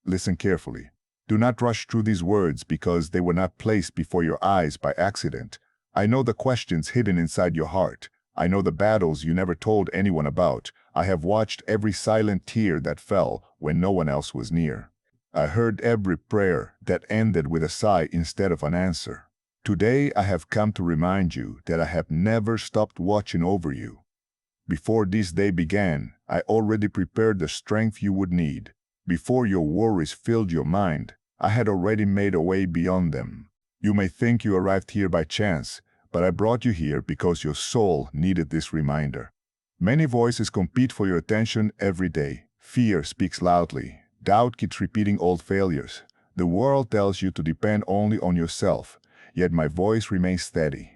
Listen carefully. Do not rush through these words because they were not placed before your eyes by accident. I know the questions hidden inside your heart. I know the battles you never told anyone about. I have watched every silent tear that fell when no one else was near. I heard every prayer that ended with a sigh instead of an answer. Today I have come to remind you that I have never stopped watching over you. Before this day began, I already prepared the strength you would need. Before your worries filled your mind, I had already made a way beyond them. You may think you arrived here by chance, but I brought you here because your soul needed this reminder. Many voices compete for your attention every day. Fear speaks loudly. Doubt keeps repeating old failures. The world tells you to depend only on yourself, yet my voice remains steady.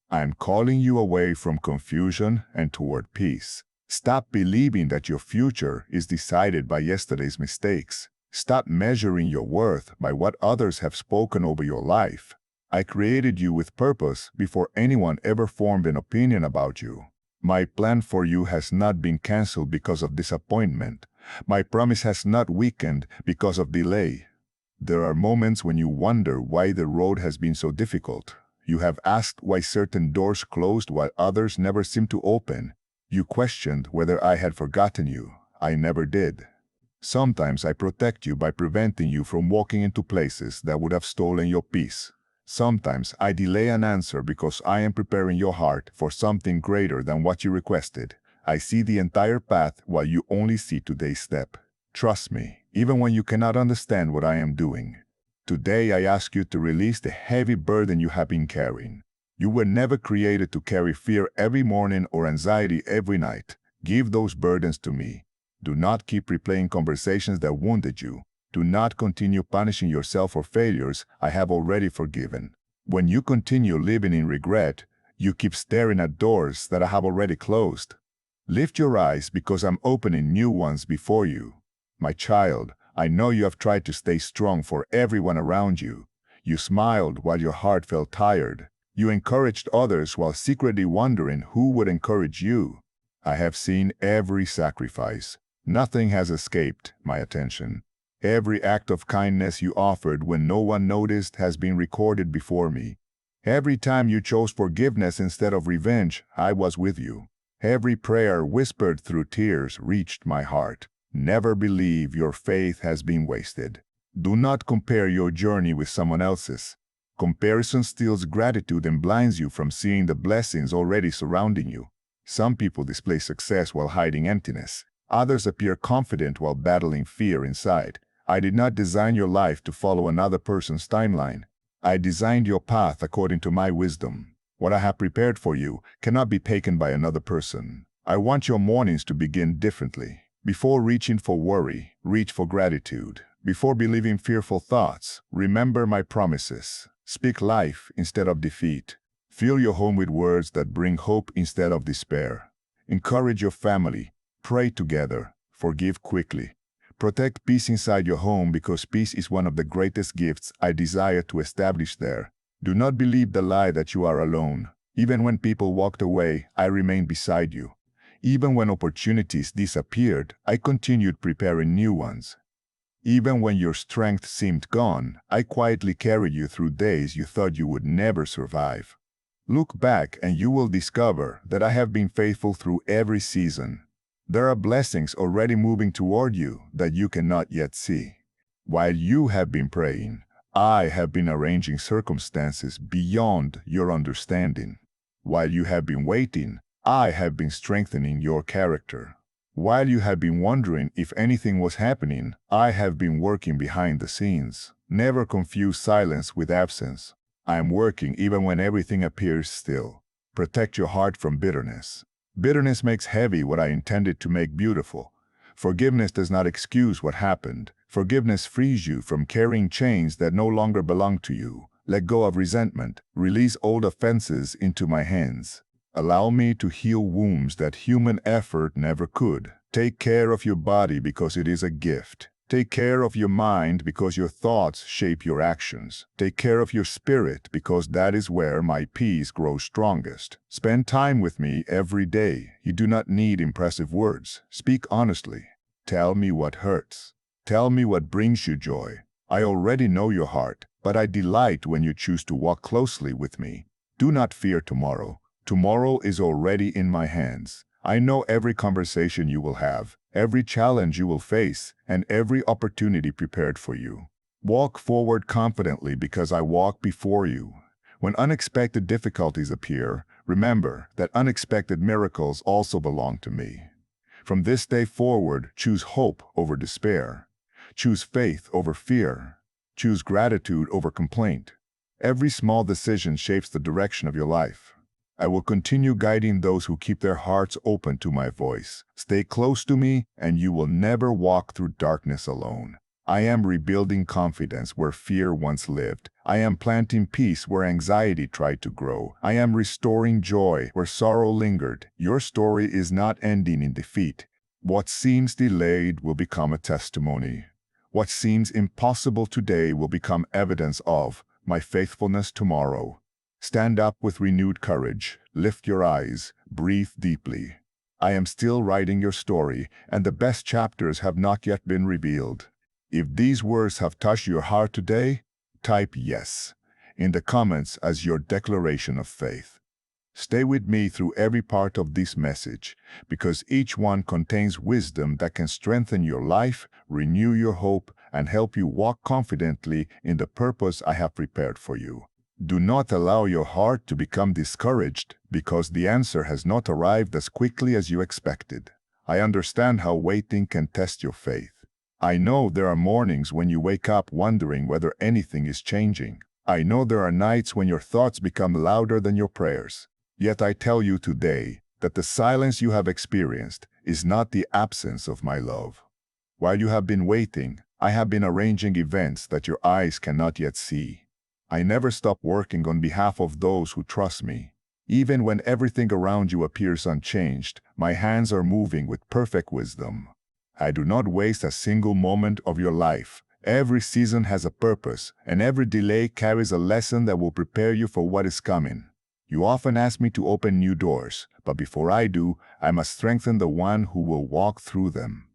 I am calling you away from confusion and toward peace. Stop believing that your future is decided by yesterday's mistakes. Stop measuring your worth by what others have spoken over your life. I created you with purpose before anyone ever formed an opinion about you. My plan for you has not been canceled because of disappointment. My promise has not weakened because of delay. There are moments when you wonder why the road has been so difficult. You have asked why certain doors closed while others never seemed to open. You questioned whether I had forgotten you. I never did. Sometimes I protect you by preventing you from walking into places that would have stolen your peace. Sometimes I delay an answer because I am preparing your heart for something greater than what you requested. I see the entire path while you only see today's step. Trust me, even when you cannot understand what I am doing. Today I ask you to release the heavy burden you have been carrying. You were never created to carry fear every morning or anxiety every night. Give those burdens to me. Do not keep replaying conversations that wounded you. Do not continue punishing yourself for failures I have already forgiven. When you continue living in regret, you keep staring at doors that I have already closed. Lift your eyes because I'm opening new ones before you. My child, I know you have tried to stay strong for everyone around you. You smiled while your heart felt tired. You encouraged others while secretly wondering who would encourage you. I have seen every sacrifice. Nothing has escaped my attention. Every act of kindness you offered when no one noticed has been recorded before me. Every time you chose forgiveness instead of revenge, I was with you. Every prayer whispered through tears reached my heart. Never believe your faith has been wasted. Do not compare your journey with someone else's. Comparison steals gratitude and blinds you from seeing the blessings already surrounding you. Some people display success while hiding emptiness. Others appear confident while battling fear inside. I did not design your life to follow another person's timeline. I designed your path according to my wisdom. What I have prepared for you cannot be taken by another person. I want your mornings to begin differently. Before reaching for worry, reach for gratitude. Before believing fearful thoughts, remember my promises. Speak life instead of defeat. Fill your home with words that bring hope instead of despair. Encourage your family. Pray together. Forgive quickly. Protect peace inside your home because peace is one of the greatest gifts I desire to establish there. Do not believe the lie that you are alone. Even when people walked away, I remained beside you. Even when opportunities disappeared, I continued preparing new ones. Even when your strength seemed gone, I quietly carried you through days you thought you would never survive. Look back and you will discover that I have been faithful through every season. There are blessings already moving toward you that you cannot yet see. While you have been praying, I have been arranging circumstances beyond your understanding. While you have been waiting, I have been strengthening your character. While you have been wondering if anything was happening, I have been working behind the scenes. Never confuse silence with absence. I am working even when everything appears still. Protect your heart from bitterness. Bitterness makes heavy what I intended to make beautiful. Forgiveness does not excuse what happened. Forgiveness frees you from carrying chains that no longer belong to you. Let go of resentment. Release old offenses into my hands. Allow me to heal wounds that human effort never could. Take care of your body because it is a gift. Take care of your mind because your thoughts shape your actions. Take care of your spirit because that is where my peace grows strongest. Spend time with me every day. You do not need impressive words. Speak honestly. Tell me what hurts. Tell me what brings you joy. I already know your heart, but I delight when you choose to walk closely with me. Do not fear tomorrow. Tomorrow is already in my hands. I know every conversation you will have, every challenge you will face, and every opportunity prepared for you. Walk forward confidently because I walk before you. When unexpected difficulties appear, remember that unexpected miracles also belong to me. From this day forward, choose hope over despair. Choose faith over fear. Choose gratitude over complaint. Every small decision shapes the direction of your life. I will continue guiding those who keep their hearts open to my voice. Stay close to me, and you will never walk through darkness alone. I am rebuilding confidence where fear once lived. I am planting peace where anxiety tried to grow. I am restoring joy where sorrow lingered. Your story is not ending in defeat. What seems delayed will become a testimony. What seems impossible today will become evidence of my faithfulness tomorrow. Stand up with renewed courage, lift your eyes, breathe deeply. I am still writing your story, and the best chapters have not yet been revealed. If these words have touched your heart today, type yes in the comments as your declaration of faith. Stay with me through every part of this message, because each one contains wisdom that can strengthen your life, renew your hope, and help you walk confidently in the purpose I have prepared for you. Do not allow your heart to become discouraged because the answer has not arrived as quickly as you expected. I understand how waiting can test your faith. I know there are mornings when you wake up wondering whether anything is changing. I know there are nights when your thoughts become louder than your prayers. Yet I tell you today that the silence you have experienced is not the absence of my love. While you have been waiting, I have been arranging events that your eyes cannot yet see. I never stop working on behalf of those who trust me. Even when everything around you appears unchanged, my hands are moving with perfect wisdom. I do not waste a single moment of your life. Every season has a purpose, and every delay carries a lesson that will prepare you for what is coming. You often ask me to open new doors, but before I do, I must strengthen the one who will walk through them.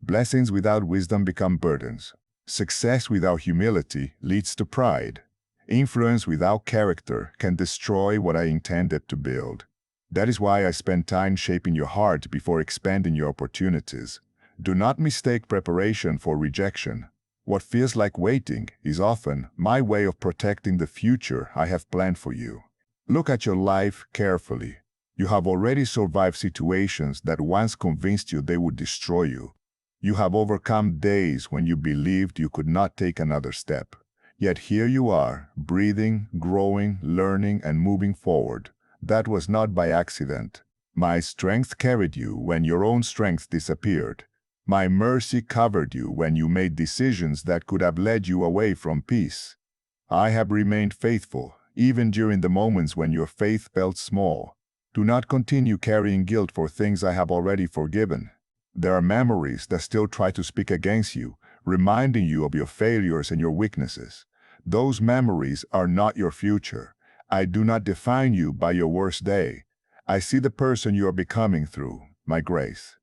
Blessings without wisdom become burdens. Success without humility leads to pride. Influence without character can destroy what I intended to build. That is why I spend time shaping your heart before expanding your opportunities. Do not mistake preparation for rejection. What feels like waiting is often my way of protecting the future I have planned for you. Look at your life carefully. You have already survived situations that once convinced you they would destroy you. You have overcome days when you believed you could not take another step. Yet here you are, breathing, growing, learning, and moving forward. That was not by accident. My strength carried you when your own strength disappeared. My mercy covered you when you made decisions that could have led you away from peace. I have remained faithful, even during the moments when your faith felt small. Do not continue carrying guilt for things I have already forgiven. There are memories that still try to speak against you, reminding you of your failures and your weaknesses. Those memories are not your future. I do not define you by your worst day. I see the person you are becoming through my grace.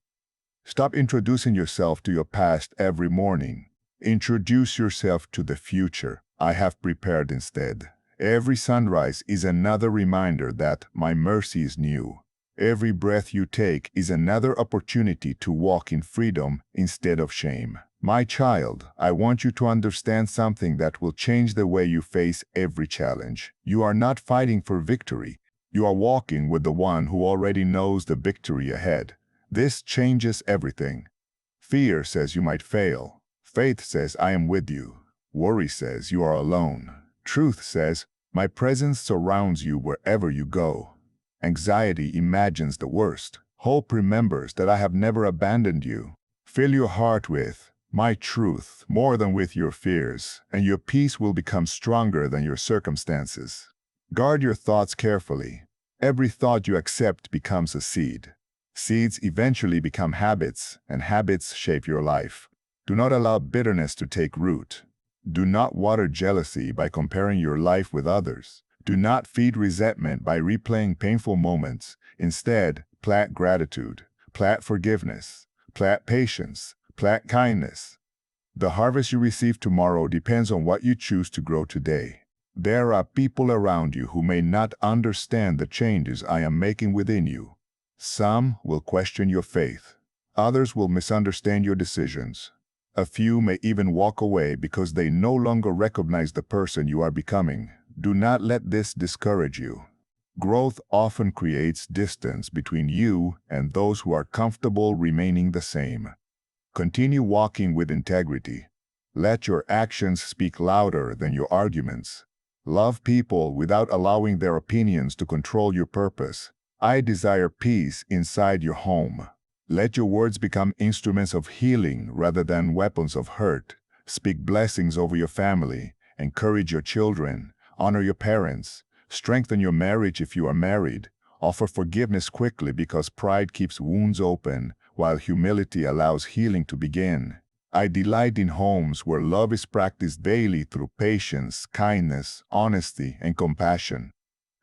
Stop introducing yourself to your past every morning. Introduce yourself to the future I have prepared instead. Every sunrise is another reminder that my mercy is new. Every breath you take is another opportunity to walk in freedom instead of shame. My child, I want you to understand something that will change the way you face every challenge. You are not fighting for victory. You are walking with the one who already knows the victory ahead. This changes everything. Fear says you might fail. Faith says I am with you. Worry says you are alone. Truth says, my presence surrounds you wherever you go. Anxiety imagines the worst. Hope remembers that I have never abandoned you. Fill your heart with my truth more than with your fears, and your peace will become stronger than your circumstances. Guard your thoughts carefully. Every thought you accept becomes a seed. Seeds eventually become habits, and habits shape your life. Do not allow bitterness to take root. Do not water jealousy by comparing your life with others. Do not feed resentment by replaying painful moments. Instead, plant gratitude, plant forgiveness, plant patience, plant kindness. The harvest you receive tomorrow depends on what you choose to grow today. There are people around you who may not understand the changes I am making within you. Some will question your faith. Others will misunderstand your decisions. A few may even walk away because they no longer recognize the person you are becoming. Do not let this discourage you. Growth often creates distance between you and those who are comfortable remaining the same. Continue walking with integrity. Let your actions speak louder than your arguments. Love people without allowing their opinions to control your purpose. I desire peace inside your home. Let your words become instruments of healing rather than weapons of hurt. Speak blessings over your family. Encourage your children. Honor your parents. Strengthen your marriage if you are married. Offer forgiveness quickly because pride keeps wounds open, while humility allows healing to begin. I delight in homes where love is practiced daily through patience, kindness, honesty, and compassion.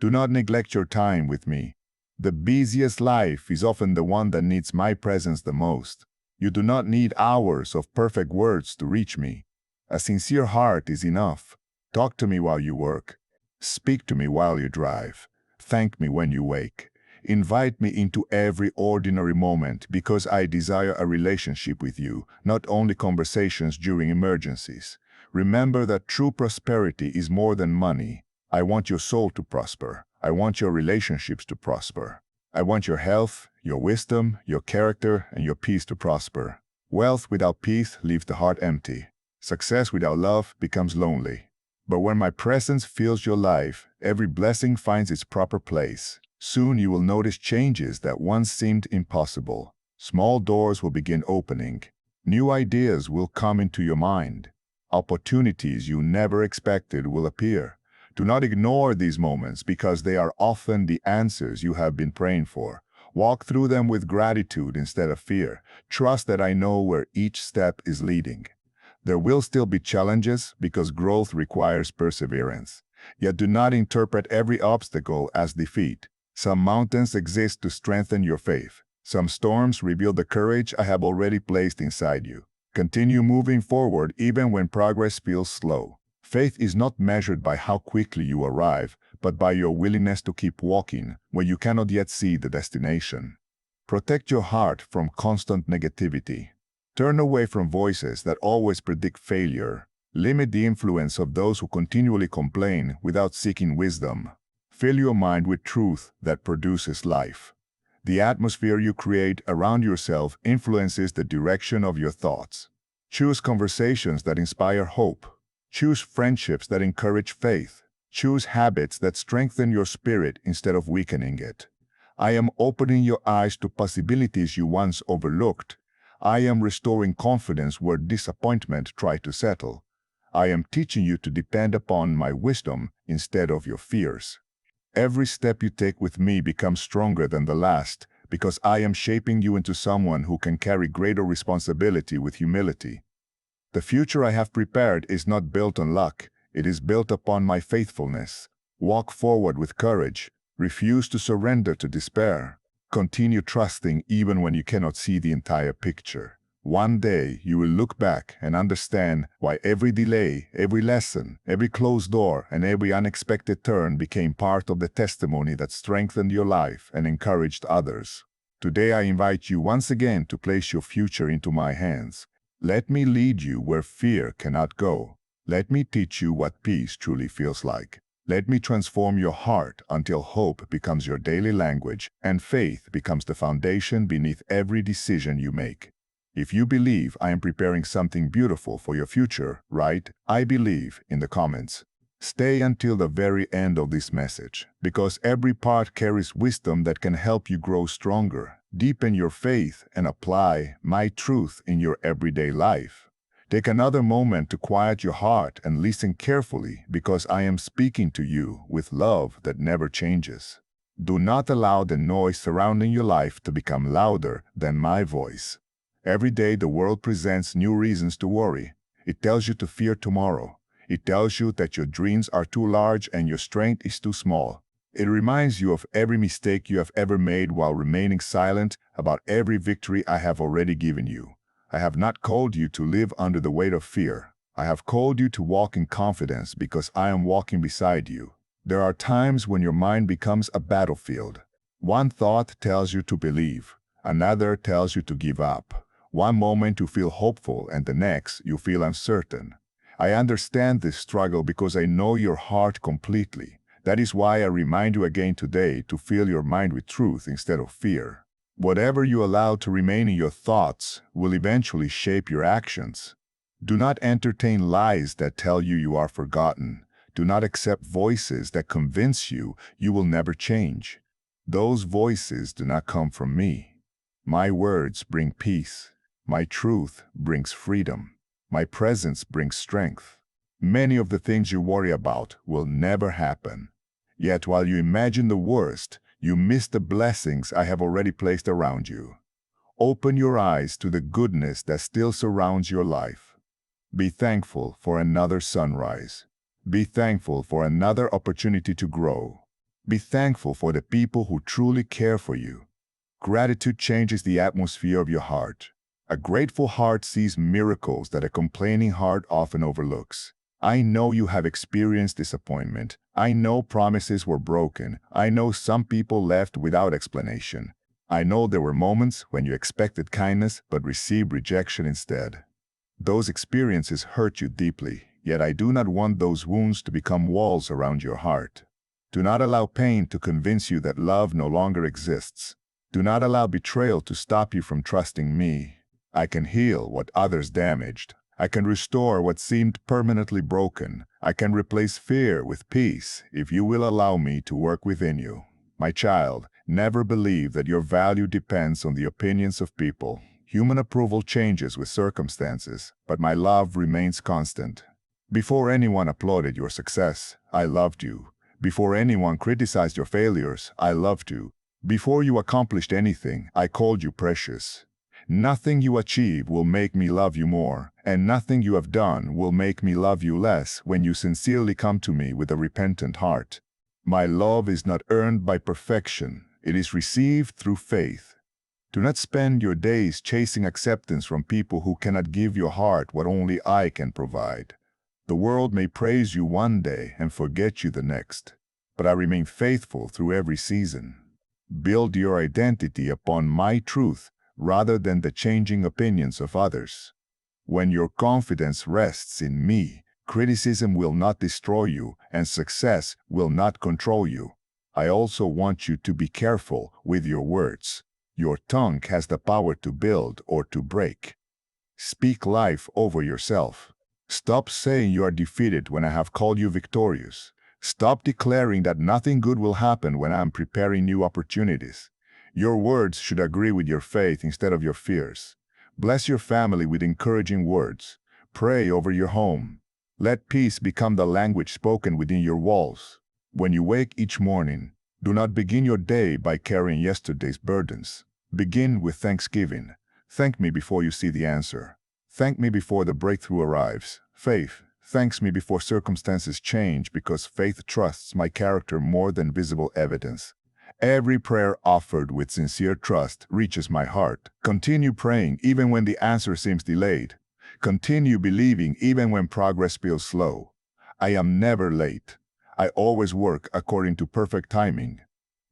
Do not neglect your time with me. The busiest life is often the one that needs my presence the most. You do not need hours of perfect words to reach me. A sincere heart is enough. Talk to me while you work. Speak to me while you drive. Thank me when you wake. Invite me into every ordinary moment because I desire a relationship with you, not only conversations during emergencies. Remember that true prosperity is more than money. I want your soul to prosper. I want your relationships to prosper. I want your health, your wisdom, your character, and your peace to prosper. Wealth without peace leaves the heart empty. Success without love becomes lonely. But when my presence fills your life, every blessing finds its proper place. Soon you will notice changes that once seemed impossible. Small doors will begin opening. New ideas will come into your mind. Opportunities you never expected will appear. Do not ignore these moments because they are often the answers you have been praying for. Walk through them with gratitude instead of fear. Trust that I know where each step is leading. There will still be challenges because growth requires perseverance. Yet do not interpret every obstacle as defeat. Some mountains exist to strengthen your faith. Some storms reveal the courage I have already placed inside you. Continue moving forward even when progress feels slow. Faith is not measured by how quickly you arrive, but by your willingness to keep walking when you cannot yet see the destination. Protect your heart from constant negativity. Turn away from voices that always predict failure. Limit the influence of those who continually complain without seeking wisdom. Fill your mind with truth that produces life. The atmosphere you create around yourself influences the direction of your thoughts. Choose conversations that inspire hope. Choose friendships that encourage faith. Choose habits that strengthen your spirit instead of weakening it. I am opening your eyes to possibilities you once overlooked. I am restoring confidence where disappointment tried to settle. I am teaching you to depend upon my wisdom instead of your fears. Every step you take with me becomes stronger than the last because I am shaping you into someone who can carry greater responsibility with humility. The future I have prepared is not built on luck, it is built upon my faithfulness. Walk forward with courage. Refuse to surrender to despair. Continue trusting even when you cannot see the entire picture. One day you will look back and understand why every delay, every lesson, every closed door, and every unexpected turn became part of the testimony that strengthened your life and encouraged others. Today I invite you once again to place your future into my hands. Let me lead you where fear cannot go. Let me teach you what peace truly feels like. Let me transform your heart until hope becomes your daily language and faith becomes the foundation beneath every decision you make. If you believe I am preparing something beautiful for your future, write "I believe" in the comments. Stay until the very end of this message, because every part carries wisdom that can help you grow stronger, deepen your faith, and apply my truth in your everyday life. Take another moment to quiet your heart and listen carefully because I am speaking to you with love that never changes. Do not allow the noise surrounding your life to become louder than my voice. Every day the world presents new reasons to worry. It tells you to fear tomorrow. It tells you that your dreams are too large and your strength is too small. It reminds you of every mistake you have ever made while remaining silent about every victory I have already given you. I have not called you to live under the weight of fear. I have called you to walk in confidence because I am walking beside you. There are times when your mind becomes a battlefield. One thought tells you to believe, another tells you to give up. One moment you feel hopeful and the next you feel uncertain. I understand this struggle because I know your heart completely. That is why I remind you again today to fill your mind with truth instead of fear. Whatever you allow to remain in your thoughts will eventually shape your actions. Do not entertain lies that tell you you are forgotten. Do not accept voices that convince you you will never change. Those voices do not come from me. My words bring peace. My truth brings freedom. My presence brings strength. Many of the things you worry about will never happen. Yet while you imagine the worst, you miss the blessings I have already placed around you. Open your eyes to the goodness that still surrounds your life. Be thankful for another sunrise. Be thankful for another opportunity to grow. Be thankful for the people who truly care for you. Gratitude changes the atmosphere of your heart. A grateful heart sees miracles that a complaining heart often overlooks. I know you have experienced disappointment. I know promises were broken. I know some people left without explanation. I know there were moments when you expected kindness but received rejection instead. Those experiences hurt you deeply, yet I do not want those wounds to become walls around your heart. Do not allow pain to convince you that love no longer exists. Do not allow betrayal to stop you from trusting me. I can heal what others damaged. I can restore what seemed permanently broken. I can replace fear with peace if you will allow me to work within you. My child, never believe that your value depends on the opinions of people. Human approval changes with circumstances, but my love remains constant. Before anyone applauded your success, I loved you. Before anyone criticized your failures, I loved you. Before you accomplished anything, I called you precious. Nothing you achieve will make me love you more, and nothing you have done will make me love you less when you sincerely come to me with a repentant heart. My love is not earned by perfection, it is received through faith. Do not spend your days chasing acceptance from people who cannot give your heart what only I can provide. The world may praise you one day and forget you the next, but I remain faithful through every season. Build your identity upon my truth rather than the changing opinions of others. When your confidence rests in me, criticism will not destroy you and success will not control you. I also want you to be careful with your words. Your tongue has the power to build or to break. Speak life over yourself. Stop saying you are defeated when I have called you victorious. Stop declaring that nothing good will happen when I am preparing new opportunities. Your words should agree with your faith instead of your fears. Bless your family with encouraging words. Pray over your home. Let peace become the language spoken within your walls. When you wake each morning, do not begin your day by carrying yesterday's burdens. Begin with thanksgiving. Thank me before you see the answer. Thank me before the breakthrough arrives. Faith thanks me before circumstances change because faith trusts my character more than visible evidence. Every prayer offered with sincere trust reaches my heart. Continue praying even when the answer seems delayed. Continue believing even when progress feels slow. I am never late. I always work according to perfect timing.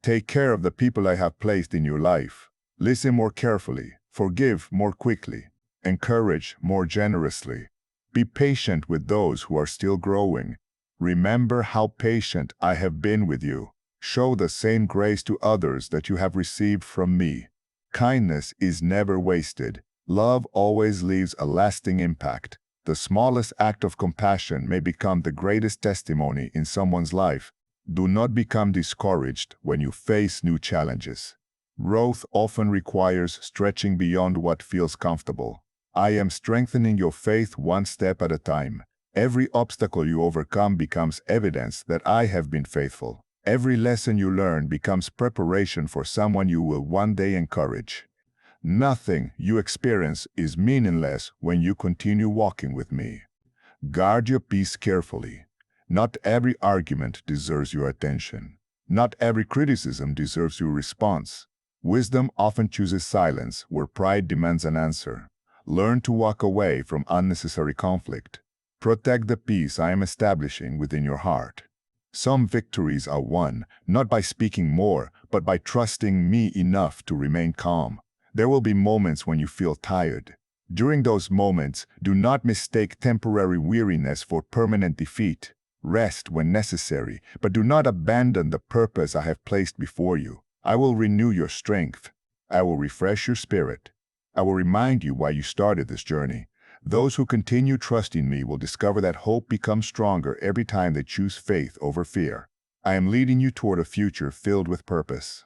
Take care of the people I have placed in your life. Listen more carefully. Forgive more quickly. Encourage more generously. Be patient with those who are still growing. Remember how patient I have been with you. Show the same grace to others that you have received from me. Kindness is never wasted. Love always leaves a lasting impact. The smallest act of compassion may become the greatest testimony in someone's life. Do not become discouraged when you face new challenges. Growth often requires stretching beyond what feels comfortable. I am strengthening your faith one step at a time. Every obstacle you overcome becomes evidence that I have been faithful. Every lesson you learn becomes preparation for someone you will one day encourage. Nothing you experience is meaningless when you continue walking with me. Guard your peace carefully. Not every argument deserves your attention. Not every criticism deserves your response. Wisdom often chooses silence where pride demands an answer. Learn to walk away from unnecessary conflict. Protect the peace I am establishing within your heart. Some victories are won, not by speaking more, but by trusting me enough to remain calm. There will be moments when you feel tired. During those moments, do not mistake temporary weariness for permanent defeat. Rest when necessary, but do not abandon the purpose I have placed before you. I will renew your strength. I will refresh your spirit. I will remind you why you started this journey. Those who continue trusting me will discover that hope becomes stronger every time they choose faith over fear. I am leading you toward a future filled with purpose.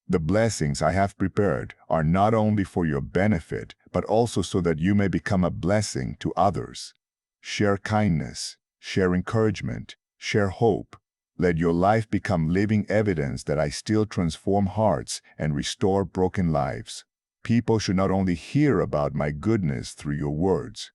The blessings I have prepared are not only for your benefit, but also so that you may become a blessing to others. Share kindness, share encouragement, share hope. Let your life become living evidence that I still transform hearts and restore broken lives. People should not only hear about my goodness through your words,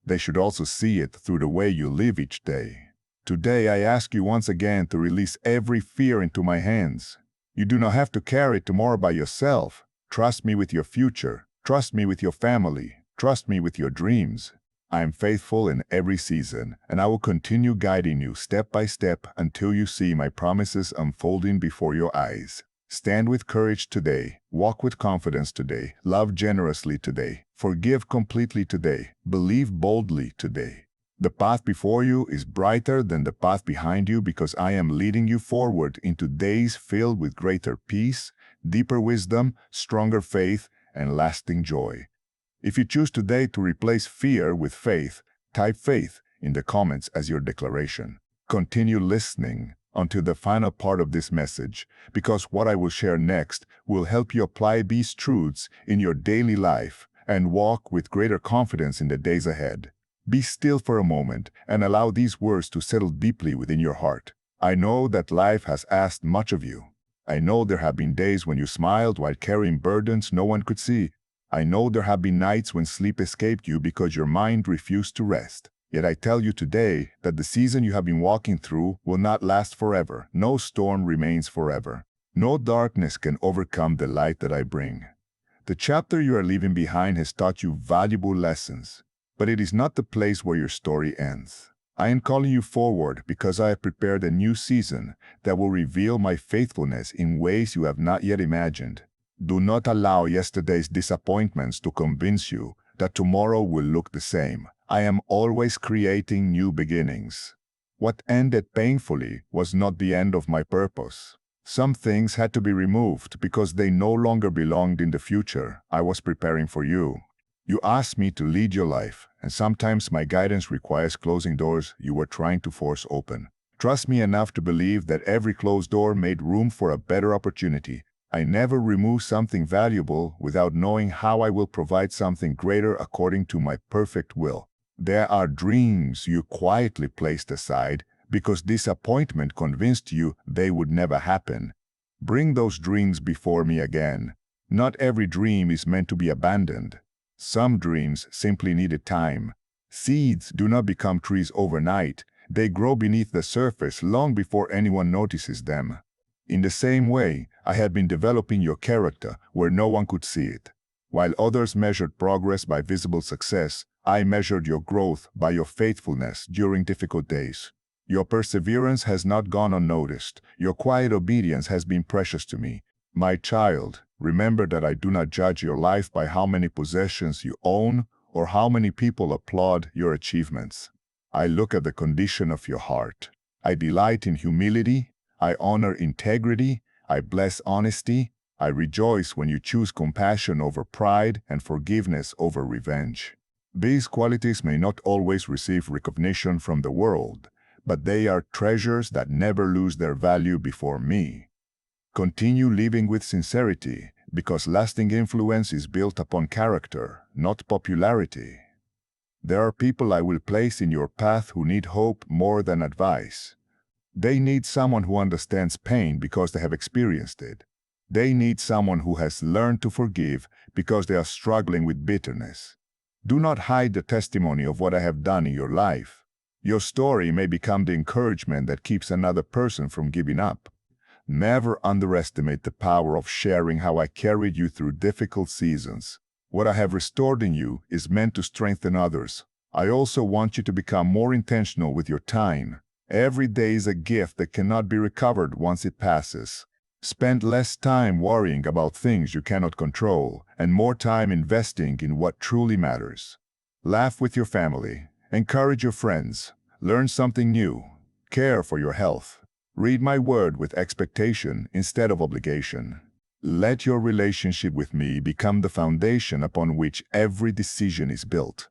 they should also see it through the way you live each day. Today I ask you once again to release every fear into my hands. You do not have to carry it tomorrow by yourself. Trust me with your future. Trust me with your family. Trust me with your dreams. I am faithful in every season, and I will continue guiding you step by step until you see my promises unfolding before your eyes. Stand with courage today, walk with confidence today, love generously today, forgive completely today, believe boldly today. The path before you is brighter than the path behind you because I am leading you forward into days filled with greater peace, deeper wisdom, stronger faith, and lasting joy. If you choose today to replace fear with faith, type faith in the comments as your declaration. Continue listening until the final part of this message, because what I will share next will help you apply these truths in your daily life and walk with greater confidence in the days ahead. Be still for a moment and allow these words to settle deeply within your heart. I know that life has asked much of you. I know there have been days when you smiled while carrying burdens no one could see. I know there have been nights when sleep escaped you because your mind refused to rest. Yet I tell you today that the season you have been walking through will not last forever. No storm remains forever. No darkness can overcome the light that I bring. The chapter you are leaving behind has taught you valuable lessons, but it is not the place where your story ends. I am calling you forward because I have prepared a new season that will reveal my faithfulness in ways you have not yet imagined. Do not allow yesterday's disappointments to convince you that tomorrow will look the same. I am always creating new beginnings. What ended painfully was not the end of my purpose. Some things had to be removed because they no longer belonged in the future I was preparing for you. You asked me to lead your life, and sometimes my guidance requires closing doors you were trying to force open. Trust me enough to believe that every closed door made room for a better opportunity. I never remove something valuable without knowing how I will provide something greater according to my perfect will. There are dreams you quietly placed aside because disappointment convinced you they would never happen. Bring those dreams before me again. Not every dream is meant to be abandoned. Some dreams simply needed time. Seeds do not become trees overnight. They grow beneath the surface long before anyone notices them. In the same way, I had been developing your character where no one could see it. While others measured progress by visible success, I measured your growth by your faithfulness during difficult days. Your perseverance has not gone unnoticed. Your quiet obedience has been precious to me. My child, remember that I do not judge your life by how many possessions you own or how many people applaud your achievements. I look at the condition of your heart. I delight in humility. I honor integrity, I bless honesty, I rejoice when you choose compassion over pride and forgiveness over revenge. These qualities may not always receive recognition from the world, but they are treasures that never lose their value before me. Continue living with sincerity, because lasting influence is built upon character, not popularity. There are people I will place in your path who need hope more than advice. They need someone who understands pain because they have experienced it. They need someone who has learned to forgive because they are struggling with bitterness. Do not hide the testimony of what I have done in your life. Your story may become the encouragement that keeps another person from giving up. Never underestimate the power of sharing how I carried you through difficult seasons. What I have restored in you is meant to strengthen others. I also want you to become more intentional with your time. Every day is a gift that cannot be recovered once it passes. Spend less time worrying about things you cannot control and more time investing in what truly matters. Laugh with your family, encourage your friends, learn something new, care for your health. Read my word with expectation instead of obligation. Let your relationship with me become the foundation upon which every decision is built.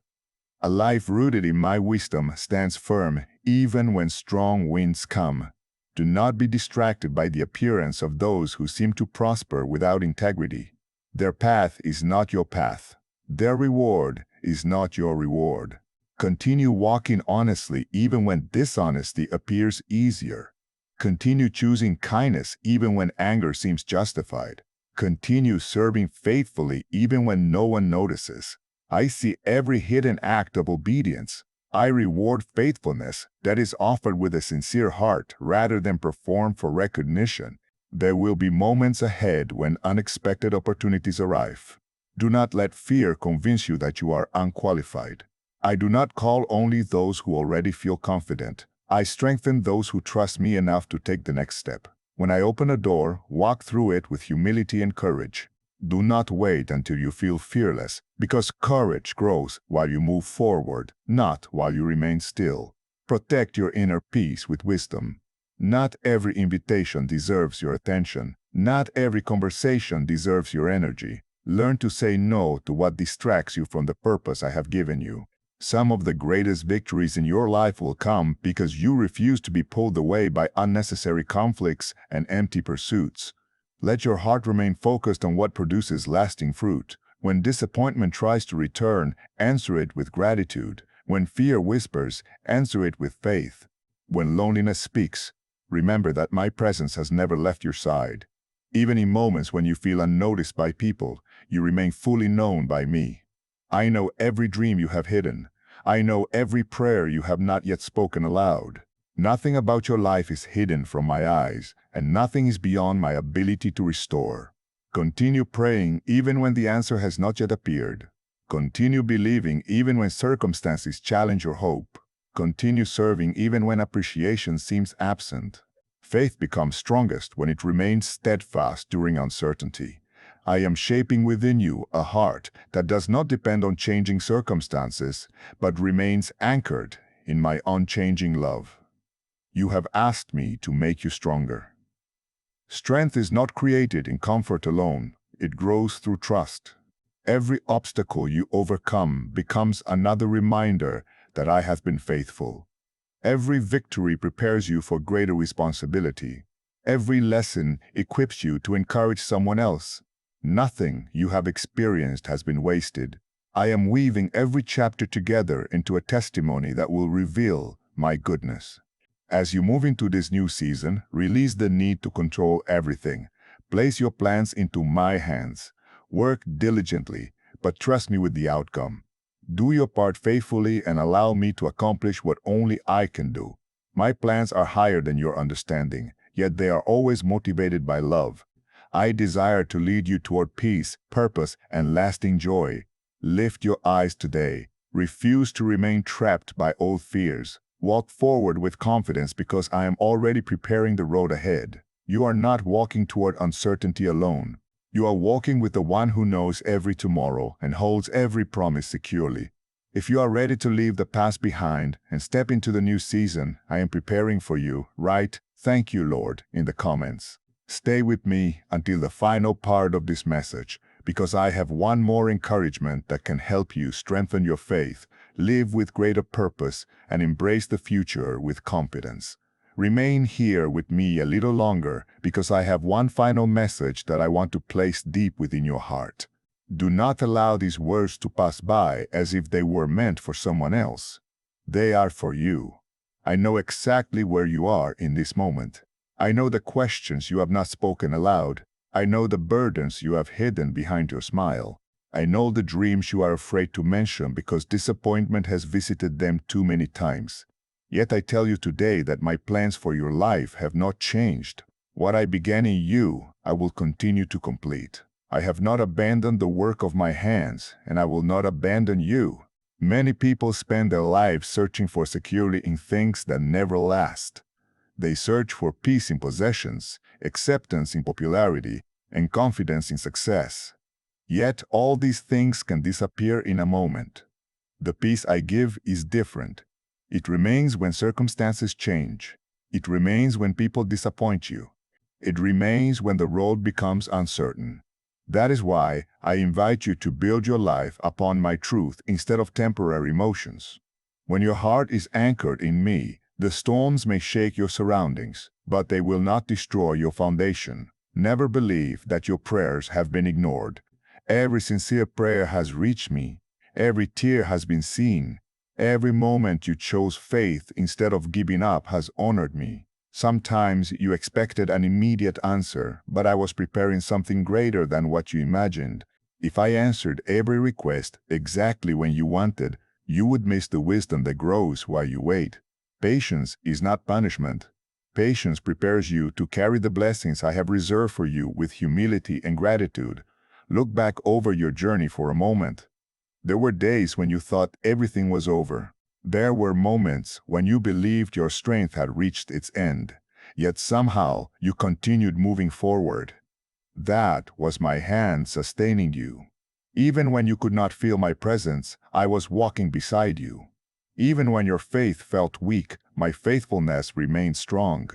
A life rooted in my wisdom stands firm even when strong winds come. Do not be distracted by the appearance of those who seem to prosper without integrity. Their path is not your path. Their reward is not your reward. Continue walking honestly even when dishonesty appears easier. Continue choosing kindness even when anger seems justified. Continue serving faithfully even when no one notices. I see every hidden act of obedience. I reward faithfulness that is offered with a sincere heart rather than performed for recognition. There will be moments ahead when unexpected opportunities arrive. Do not let fear convince you that you are unqualified. I do not call only those who already feel confident. I strengthen those who trust me enough to take the next step. When I open a door, walk through it with humility and courage. Do not wait until you feel fearless, because courage grows while you move forward, not while you remain still. Protect your inner peace with wisdom. Not every invitation deserves your attention. Not every conversation deserves your energy. Learn to say no to what distracts you from the purpose I have given you. Some of the greatest victories in your life will come because you refuse to be pulled away by unnecessary conflicts and empty pursuits. Let your heart remain focused on what produces lasting fruit. When disappointment tries to return, answer it with gratitude. When fear whispers, answer it with faith. When loneliness speaks, remember that my presence has never left your side. Even in moments when you feel unnoticed by people, you remain fully known by me. I know every dream you have hidden. I know every prayer you have not yet spoken aloud. Nothing about your life is hidden from my eyes, and nothing is beyond my ability to restore. Continue praying even when the answer has not yet appeared. Continue believing even when circumstances challenge your hope. Continue serving even when appreciation seems absent. Faith becomes strongest when it remains steadfast during uncertainty. I am shaping within you a heart that does not depend on changing circumstances, but remains anchored in my unchanging love. You have asked me to make you stronger. Strength is not created in comfort alone. It grows through trust. Every obstacle you overcome becomes another reminder that I have been faithful. Every victory prepares you for greater responsibility. Every lesson equips you to encourage someone else. Nothing you have experienced has been wasted. I am weaving every chapter together into a testimony that will reveal my goodness. As you move into this new season, release the need to control everything. Place your plans into my hands. Work diligently, but trust me with the outcome. Do your part faithfully and allow me to accomplish what only I can do. My plans are higher than your understanding, yet they are always motivated by love. I desire to lead you toward peace, purpose, and lasting joy. Lift your eyes today. Refuse to remain trapped by old fears. Walk forward with confidence because I am already preparing the road ahead. You are not walking toward uncertainty alone. You are walking with the one who knows every tomorrow and holds every promise securely. If you are ready to leave the past behind and step into the new season I am preparing for you, write, "Thank you, Lord," in the comments. Stay with me until the final part of this message, because I have one more encouragement that can help you strengthen your faith, live with greater purpose, and embrace the future with confidence. Remain here with me a little longer because I have one final message that I want to place deep within your heart. Do not allow these words to pass by as if they were meant for someone else. They are for you. I know exactly where you are in this moment. I know the questions you have not spoken aloud. I know the burdens you have hidden behind your smile. I know the dreams you are afraid to mention because disappointment has visited them too many times. Yet I tell you today that my plans for your life have not changed. What I began in you, I will continue to complete. I have not abandoned the work of my hands, and I will not abandon you. Many people spend their lives searching for security in things that never last. They search for peace in possessions, acceptance in popularity, and confidence in success. Yet all these things can disappear in a moment. The peace I give is different. It remains when circumstances change. It remains when people disappoint you. It remains when the road becomes uncertain. That is why I invite you to build your life upon my truth instead of temporary emotions. When your heart is anchored in me, the storms may shake your surroundings, but they will not destroy your foundation. Never believe that your prayers have been ignored. Every sincere prayer has reached me. Every tear has been seen. Every moment you chose faith instead of giving up has honored me. Sometimes you expected an immediate answer, but I was preparing something greater than what you imagined. If I answered every request exactly when you wanted, you would miss the wisdom that grows while you wait. Patience is not punishment. Patience prepares you to carry the blessings I have reserved for you with humility and gratitude. Look back over your journey for a moment. There were days when you thought everything was over. There were moments when you believed your strength had reached its end, yet somehow you continued moving forward. That was my hand sustaining you. Even when you could not feel my presence, I was walking beside you. Even when your faith felt weak, my faithfulness remained strong.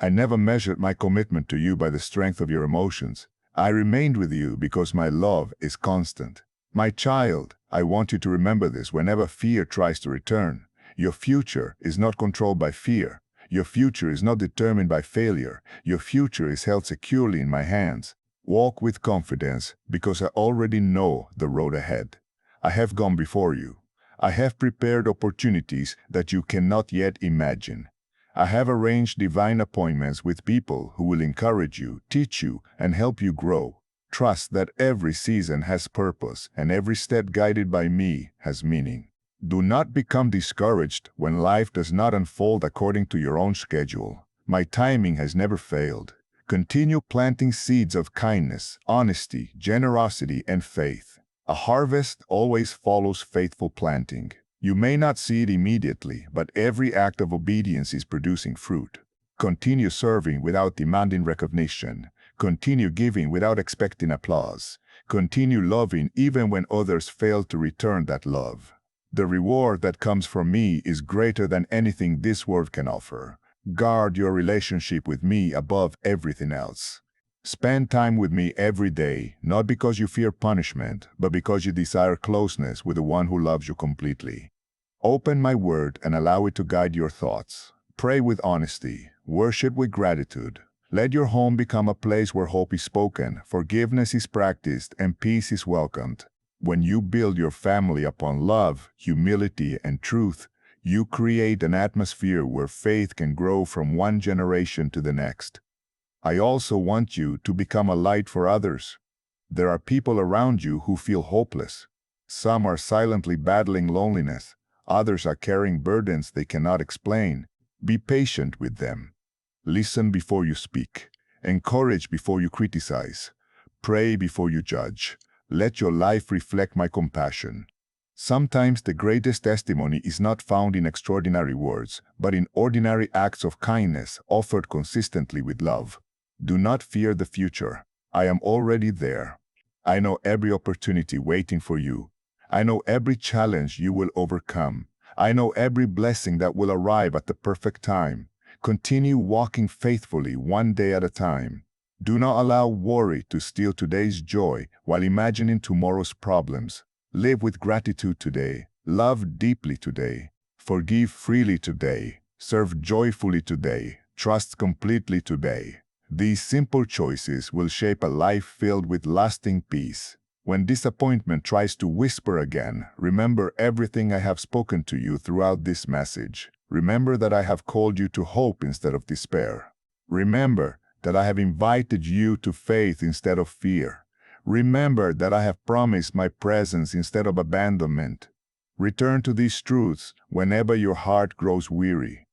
I never measured my commitment to you by the strength of your emotions. I remained with you because my love is constant. My child, I want you to remember this whenever fear tries to return. Your future is not controlled by fear. Your future is not determined by failure. Your future is held securely in my hands. Walk with confidence because I already know the road ahead. I have gone before you. I have prepared opportunities that you cannot yet imagine. I have arranged divine appointments with people who will encourage you, teach you, and help you grow. Trust that every season has purpose and every step guided by me has meaning. Do not become discouraged when life does not unfold according to your own schedule. My timing has never failed. Continue planting seeds of kindness, honesty, generosity, and faith. A harvest always follows faithful planting. You may not see it immediately, but every act of obedience is producing fruit. Continue serving without demanding recognition. Continue giving without expecting applause. Continue loving even when others fail to return that love. The reward that comes from me is greater than anything this world can offer. Guard your relationship with me above everything else. Spend time with me every day, not because you fear punishment, but because you desire closeness with the one who loves you completely. Open my word and allow it to guide your thoughts. Pray with honesty. Worship with gratitude. Let your home become a place where hope is spoken, forgiveness is practiced, and peace is welcomed. When you build your family upon love, humility, and truth, you create an atmosphere where faith can grow from one generation to the next. I also want you to become a light for others. There are people around you who feel hopeless. Some are silently battling loneliness. Others are carrying burdens they cannot explain. Be patient with them. Listen before you speak. Encourage before you criticize. Pray before you judge. Let your life reflect my compassion. Sometimes the greatest testimony is not found in extraordinary words, but in ordinary acts of kindness offered consistently with love. Do not fear the future. I am already there. I know every opportunity waiting for you. I know every challenge you will overcome. I know every blessing that will arrive at the perfect time. Continue walking faithfully one day at a time. Do not allow worry to steal today's joy while imagining tomorrow's problems. Live with gratitude today. Love deeply today. Forgive freely today. Serve joyfully today. Trust completely today. These simple choices will shape a life filled with lasting peace. When disappointment tries to whisper again, remember everything I have spoken to you throughout this message. Remember that I have called you to hope instead of despair. Remember that I have invited you to faith instead of fear. Remember that I have promised my presence instead of abandonment. Return to these truths whenever your heart grows weary.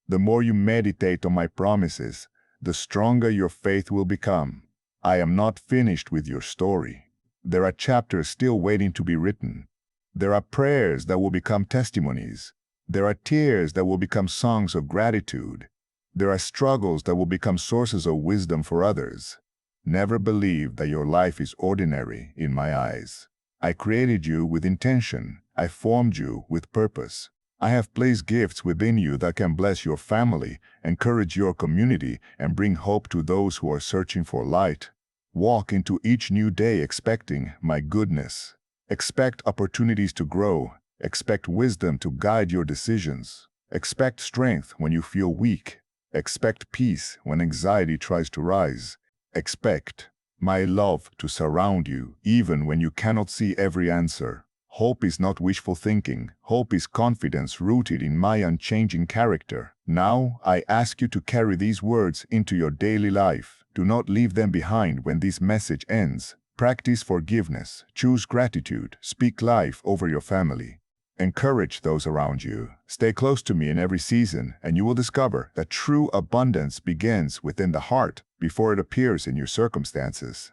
The more you meditate on my promises, the stronger your faith will become. I am not finished with your story. There are chapters still waiting to be written. There are prayers that will become testimonies. There are tears that will become songs of gratitude. There are struggles that will become sources of wisdom for others. Never believe that your life is ordinary in my eyes. I created you with intention. I formed you with purpose. I have placed gifts within you that can bless your family, encourage your community, and bring hope to those who are searching for light. Walk into each new day expecting my goodness. Expect opportunities to grow. Expect wisdom to guide your decisions. Expect strength when you feel weak. Expect peace when anxiety tries to rise. Expect my love to surround you even when you cannot see every answer. Hope is not wishful thinking. Hope is confidence rooted in my unchanging character. Now, I ask you to carry these words into your daily life. Do not leave them behind when this message ends. Practice forgiveness. Choose gratitude. Speak life over your family. Encourage those around you. Stay close to me in every season, and you will discover that true abundance begins within the heart before it appears in your circumstances.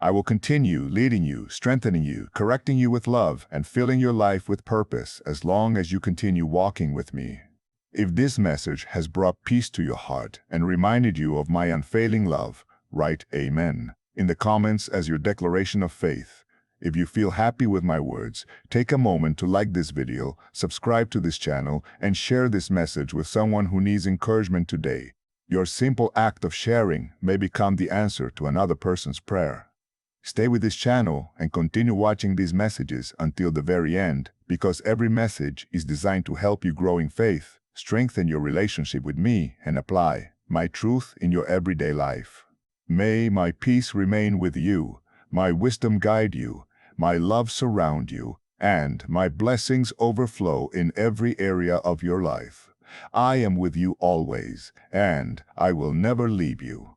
I will continue leading you, strengthening you, correcting you with love, and filling your life with purpose as long as you continue walking with me. If this message has brought peace to your heart and reminded you of my unfailing love, write Amen in the comments as your declaration of faith. If you feel happy with my words, take a moment to like this video, subscribe to this channel, and share this message with someone who needs encouragement today. Your simple act of sharing may become the answer to another person's prayer. Stay with this channel and continue watching these messages until the very end, because every message is designed to help you grow in faith, strengthen your relationship with me, and apply my truth in your everyday life. May my peace remain with you, my wisdom guide you, my love surround you, and my blessings overflow in every area of your life. I am with you always, and I will never leave you.